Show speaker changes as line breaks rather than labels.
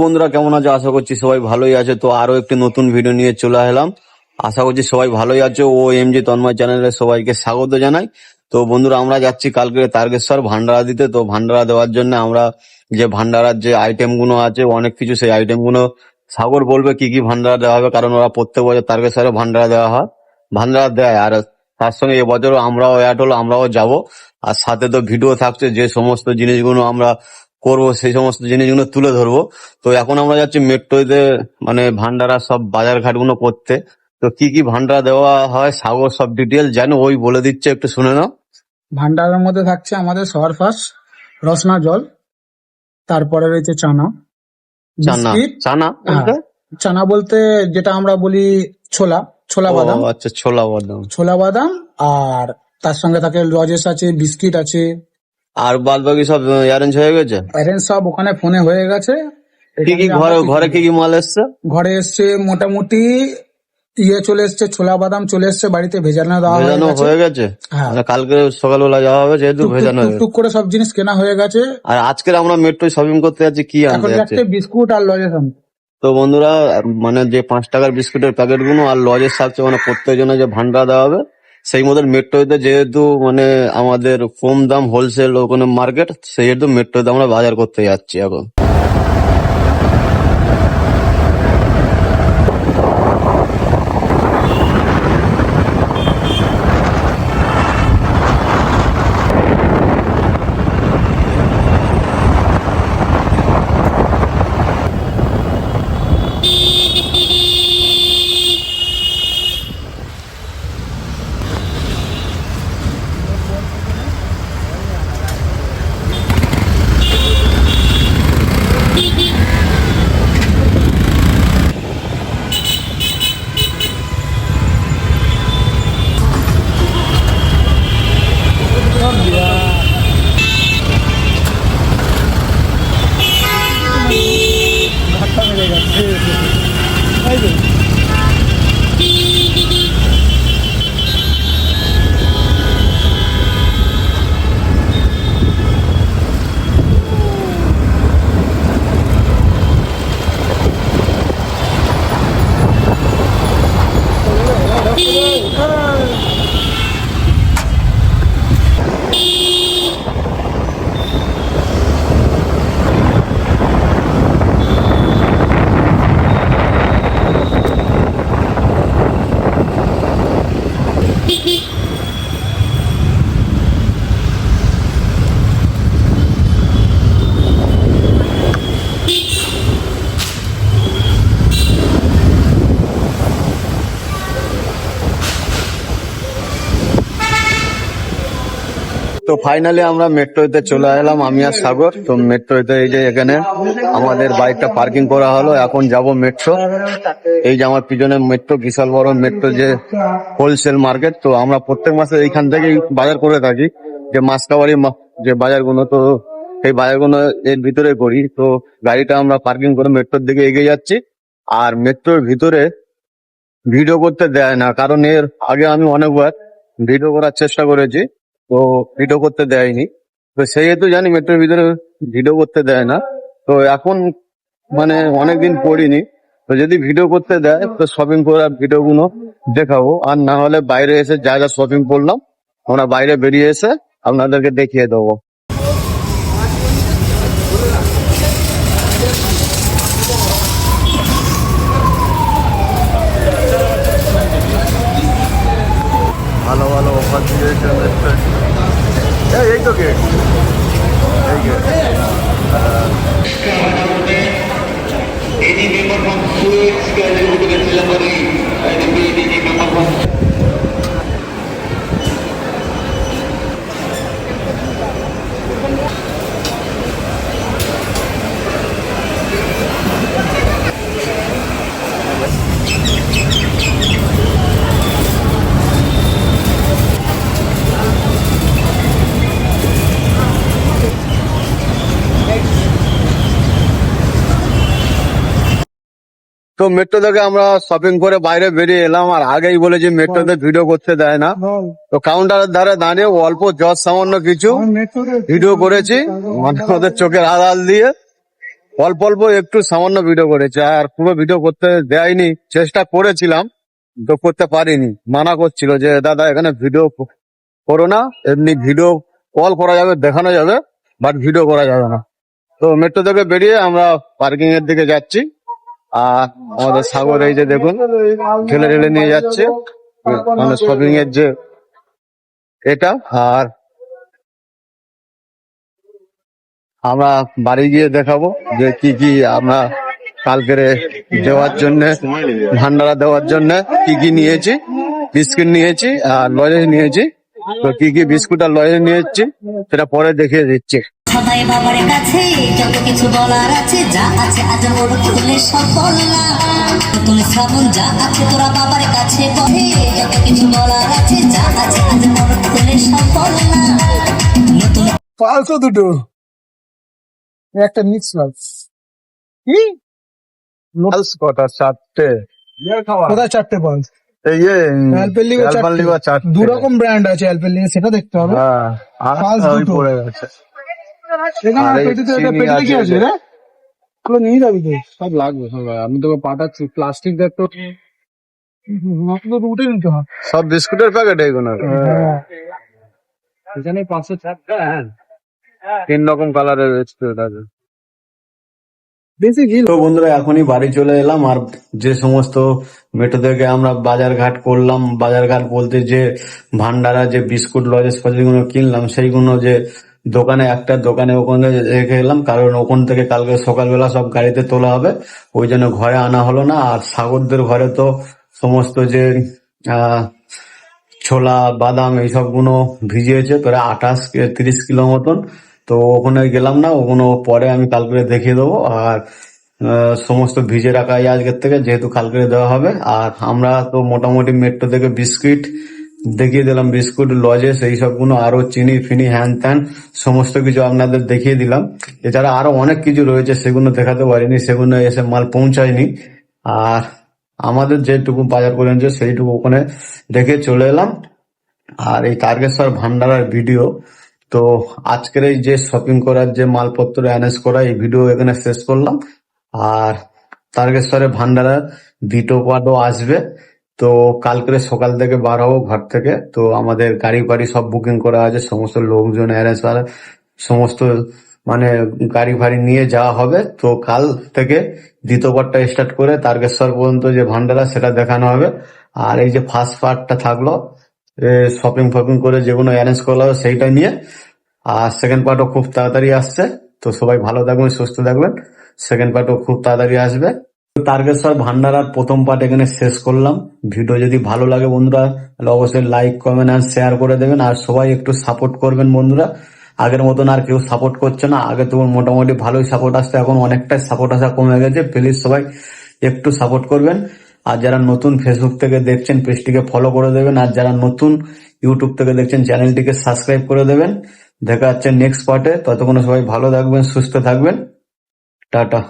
বন্ধুরা কেমন আছে? আশা করছি সবাই ভালোই আছে। তো আরো একটি নতুন ভিডিও নিয়ে চলে এলাম। আশা করছি সবাই ভালোই আছে। ও এমজি তন্ময় চ্যানেলে সবাইকে স্বাগত জানাই। তো বন্ধুরা আমরা যাচ্ছি কালকে তারকেশ্বর ভান্ডারা দিতে। তো ভান্ডারা দেওয়ার জন্য আমরা যে ভান্ডারার যে আইটেম গুলো আছে অনেক কিছু, সেই আইটেম গুলো সাগর বলবে কি কি ভান্ডারা দেওয়া হবে, কারণ ওরা প্রত্যেক বছর তারকেশ্বরে ভান্ডারা দেওয়া হয়, ভান্ডারা দেয়। আর তার সঙ্গে এবছরও আমরাও অ্যাড হলো, আমরাও যাব। আর সাথে তো ভিডিও থাকছে, যে সমস্ত জিনিসগুলো আমরা করবো সেই সমস্ত জিনিসগুলো তুলে ধরবো। তো এখন আমরা যাচ্ছি মেট্রোতে, মানে ভান্ডারা সব বাজার ঘাট গুলো করতে। তো কি কি ভান্ডারা দেওয়া হয় সাগর সব ডিটেল জানো, ওই বলে দিচ্ছে, একটু শুনে নাও।
ভান্ডারের মধ্যে থাকছে আমাদের সবার ফার্স্ট রসনা জল, তারপরে রয়েছে চানা,
চানা?
বিস্কিট।
চানা
হ্যাঁ,
বলতে?
চানা বলতে যেটা আমরা বলি ছোলা, ছোলা
ও
বাদাম,
আচ্ছা, ছোলা বাদাম।
ছোলা বাদাম। আর তার সঙ্গে থাকে লজেস আছে, বিস্কিট আছে।
আর বাদ বাকি সব অ্যারেঞ্জ হয়ে গেছে?
অ্যারেঞ্জ সব ওখানে ফোনে হয়ে গেছে।
কি কি
এখানে
ঘরে
আমরা
ঘরে কি কি মাল এসছে?
ঘরে এসছে মোটামুটি চলে এসছে, ছোলা বাদাম চলে এসছে, বাড়িতে ভেজানো দেওয়া হয়ে
ভেজানো
গেছে।
হয়ে গেছে?
হ্যাঁ,
মানে কালকে সকালবেলা যাওয়া হবে, যেহেতু
টুকটুক
ভেজানো হয়ে গেছে।
টুকটুক করে সব জিনিস কেনা হয়ে গেছে।
আর আজকের আমরা মেট্রো শপিং করতে যাচ্ছি, কি আনতে
এখন
যাচ্ছি?
যাচ্ছে বিস্কুট আর লজেস আনতে।
তো বন্ধুরা, মানে যে 5 টাকার বিস্কুটের প্যাকেট গুলো আর লজের সাথে মানে প্রত্যেকজনে যে ভান্ডারা দেওয়া হবে, সেই মতো মেট্রোতে যেহেতু মানে আমাদের কম দাম হোলসেল ওখানে মার্কেট, সেহেতু মেট্রোতে আমরা বাজার করতে যাচ্ছি এখন। তো ফাইনালি আমরা মেট্রোতে চলে এলাম, আমি আর সাগর। তো মেট্রোতে এই যে এখানে আমাদের বাইকটা পার্কিং করা হলো, এখন যাব মেট্রো। এই যে আমার পিছনে মেট্রো, বিশাল বড় মেট্রো, যে হোলসেল মার্কেট। তো আমরা প্রত্যেক মাসে এইখান থেকেই বাজার করে থাকি, যে মাসকাবাড়ি যে বাজারগুলো, তো সেই বাজারগুলো এর ভিতরে করি। তো গাড়িটা আমরা পার্কিং করে মেট্রোর দিকে এগিয়ে যাচ্ছি। আর মেট্রোর ভিতরে ভিডিও করতে দেয় না, কারণ এর আগে আমি অনেকবার ভিডিও করার চেষ্টা করেছি, তো ভিডিও করতে দেয়নি। তো সেহেতু জানি মেট্রোর ভিতরে ভিডিও করতে দেয় না। তো এখন মানে অনেকদিন পড়িনি, তো যদি ভিডিও করতে দেয় তো শপিং করার ভিডিও গুলো দেখাবো। আর না হলে বাইরে এসে যা যা শপিং করলাম আমরা বাইরে বেরিয়ে এসে আপনাদেরকে দেখিয়ে দেবো। ভালো ভালো অফার দিয়েছে মেট্রো। এই তো গেট, এই gate.
Any member from Suez can go to the delivery and any member from
তো মেট্রো থেকে আমরা শপিং করে বাইরে বেরিয়ে এলাম, আর আগেই বলে যে মেট্রোতে ভিডিও করতে দেয় না। তো কাউন্টারের ধারে দাঁড়িয়ে অল্প সামান্য কিছু ভিডিও করেছি, মানে ওদের চোখের আড়াল দিয়ে। অল্প অল্প একটু সামান্য ভিডিও করেছে, আর পুরো ভিডিও করতে দেয়নি। চেষ্টা করেছিলাম তো করতে পারিনি, মানা করছিল যে দাদা এখানে ভিডিও করো না, এমনি ভিডিও কল করা যাবে, দেখানো যাবে, বাট ভিডিও করা যাবে না। তো মেট্রো থেকে বেরিয়ে আমরা পার্কিং এর দিকে যাচ্ছি। আর আমাদের সাগর এই যে দেখুন ঠেলে ঠেলে নিয়ে যাচ্ছে, মানে শপিং এর যে এটা। আর আমরা বাড়ি গিয়ে দেখাবো যে কি কি আমরা কালকের দেওয়ার জন্য, ভান্ডারা দেওয়ার জন্য কি কি নিয়েছি। বিস্কিট নিয়েছি আর লজেন্স নিয়েছি। তো কি কি বিস্কুট আর লজেন্স নিয়েছি সেটা পরে দেখিয়ে দিচ্ছি।
সবাই বাবার কাছে যত কিছু বলার আছে, যা আছে আজ ওর তুলে সফল না তুলে শ্রাবণ, যা আছে তোরা বাবার কাছে বলে, যত কিছু বলার আছে, যা আছে আজ ওর তুলে সফল না নতুন
পালসো দুটো, একটা মিক্স লাঞ্চ। কি
কটা? চারটে।
কোথায় চারটে পালস?
ইয়ে
অ্যালপেনলিবে চারটে, দু রকম ব্র্যান্ড আছে অ্যালপেনলিবে, সেটা দেখতে হবে। পালস দুটো।
পড়ে গেছে।
এখানে
আর এই
পেটিতে
চিনি
পেটিতে কি
আছে
আছে রে? ওগুলো নিয়ে যাবি তো?
সব লাগবে সব, আমি তোকে পাঠাচ্ছি। প্লাস্টিক দেখ তো,
আমাকে তো উঠে নিতে হবে।
সব বিস্কুটের প্যাকেট এইগুলো।
হ্যাঁ।
এখানে 500
তিন রকম কালারের বিস্কুট আছে।
বেশি ঘি
তো বন্ধুরা এখনই বাড়ি চলে এলাম। আর যে সমস্ত মেট্রো থেকে আমরা বাজার ঘাট করলাম, বাজার ঘাট বলতে যে ভান্ডারা যে বিস্কুট লজেস ফজেসগুলো কিনলাম, সেইগুলো যে দোকানে একটা দোকানে ওখানে রেখে এলাম, কারণ ওখান থেকে কালকে সকালবেলা সব গাড়িতে তোলা হবে, ওই জন্য ঘরে আনা হলো না। আর সাগরদের ঘরে তো সমস্ত যে ছোলা বাদাম এইসব গুলো ভিজিয়েছে প্রায় 28-30 কিলো মতন। তো ওখানে গেলাম না, ওগুলো পরে আমি কালকে দেখিয়ে দেবো। আর সমস্ত ভিজে রাখা আজকের থেকে, যেহেতু কালকে দেওয়া হবে। আর আমরা তো মোটামুটি মেট্রো থেকে বিস্কিট দেখিয়ে দিলাম, বিস্কুট লজেস এই সবগুলো, আরো চিনি ফিনি হ্যান ত্যান সমস্ত কিছু আপনাদের দেখিয়ে দিলাম। এছাড়া আরো অনেক কিছু রয়েছে, সেগুলো দেখাতে পারিনি, সেগুলো এসে মাল পৌঁছায়নি। আর আমাদের যেটুকু বাজার করে এনেছে সেইটুকু ওখানে রেখে চলে এলাম। আর এই তারকেশ্বর ভান্ডারার ভিডিও তো আজকের এই যে শপিং করার যে মালপত্র অ্যানেজ করা, এই ভিডিও এখানে শেষ করলাম। আর তারকেশ্বরে ভান্ডারার ভিডিও পার্টও আসবে। তো কালকে সকাল থেকে বার হবো ঘর থেকে। তো আমাদের গাড়ি ফাড়ি সব বুকিং করা আছে, সমস্ত লোকজন অ্যারেঞ্জ করা, সমস্ত মানে গাড়ি ফাড়ি নিয়ে যাওয়া হবে। তো কাল থেকে দ্বিতীয় পার্টটা স্টার্ট করে তারকেশ্বর পর্যন্ত যে ভান্ডারা সেটা দেখানো হবে। আর এই যে ফার্স্ট পার্টটা থাকলো শপিং ফপিং করে যেগুলো অ্যারেঞ্জ করা হবে সেইটা নিয়ে। আর সেকেন্ড পার্টও খুব তাড়াতাড়ি আসছে। তো সবাই ভালো থাকবেন, সুস্থ থাকবেন। সেকেন্ড পার্টও খুব তাড়াতাড়ি আসবে। তারকেশ্বর ভান্ডারার প্রথম পার্ট এখানে শেষ করলাম। ভিডিও যদি ভালো লাগে বন্ধুরা তাহলে অবশ্যই লাইক কমেন্ট আর শেয়ার করে দেবেন। আর সবাই একটু সাপোর্ট করবেন বন্ধুরা, আগের মতন আর কেউ সাপোর্ট করছে না। আগে তো মোটামুটি ভালোই সাপোর্ট আসতো, এখন অনেকটাই সাপোর্ট আসা কমে গেছে। প্লিজ সবাই একটু সাপোর্ট করবেন। আর যারা নতুন ফেসবুক থেকে দেখছেন পেজটিকে ফলো করে দেবেন। আর যারা নতুন ইউটিউব থেকে দেখছেন চ্যানেলটিকে সাবস্ক্রাইব করে দেবেন। দেখা যাচ্ছে নেক্সট পার্টে। ততক্ষণ সবাই ভালো থাকবেন, সুস্থ থাকবেন। টাটা।